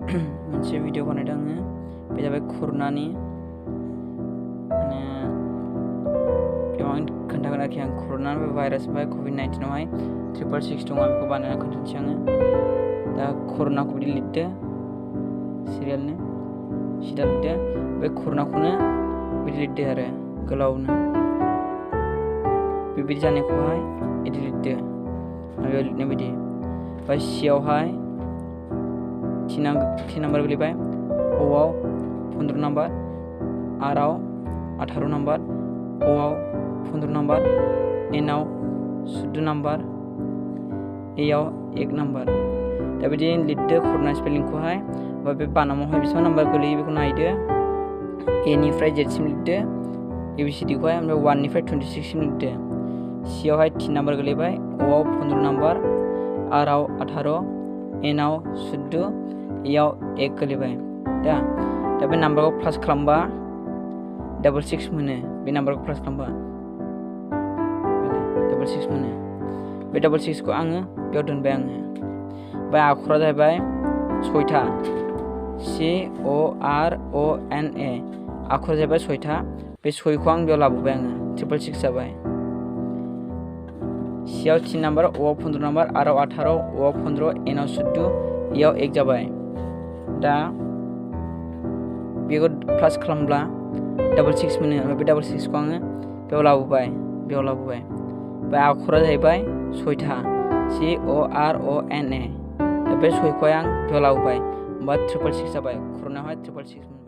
मोनसे भिडिअ बानायदों आङो बे जाबाय कर'नानि माने बेयाव आं खोन्थागोन आरोखि आं कर'ना भाइरास ओमफ्राय कभिड-19 आवहाय 666 दङ बेखौ बानायना खोन्थानोसै आङो दा कर'नाखौ बिदि लिरदो सिरियालनो सिदा लिरदो बे कर'नाखौनो बिदि लिरदो आरो गोलावनो बेबायदि जानायखौहाय बिदि लिरदो बेयाव लिरनाय बायदि ओमफ्राय सियावहाय थि नाम्बार गोलैबाय अआव 15 नाम्बार आरआव 18 नाम्बार अआव 15 नाम्बार एनआव 14 नाम्बार एआव 1 नाम्बार दा बिदि लिरदो कर'ना स्पेलिंखौहाय ओमफ्राय बे बानामावहाय बेसेबां नाम्बार गोलैयो बेखौ नायदो एनिफ्राय जेडसिम लिरदो एबिसिडिखौहाय ओमफ्राय 1 निफ्राय 26 सिम लिरदो सियावहाय 3 नाम्बार गोलैबाय अआव 15 नाम्बार आरआव 18 एनआव 14 एआव 1 गोलैबाय दा बे नाम्बारखौ प्लास खालामबा 66 मोनो बे नाम्बारखौ प्लास खालामबा 66 मोनो बे 66खौ आङो बेयाव दोनबाय आङो ओमफ्राय आखरा जाहैबाय 6था CORONA आखरा जाहैबाय 6था बे 6खौ आं बेयाव लाबोबाय आङो 666 जाबाय सियाव 3 नाम्बार अआव 15 नाम्बार आरआव 18 अआव 15 एनआव 14 एआव 1 जाबाय दा बेखौ प्लास खालामब्ला 66 मोनो ओमफ्राय बे 66खौ आङो बेयाव लाबोबाय ओमफ्राय आखरा जाहैबाय 6था CORONA दा बे 6खौहाय आं बेयाव लाबोबाय होमबा 666 जाबाय कर'नायावहाय 666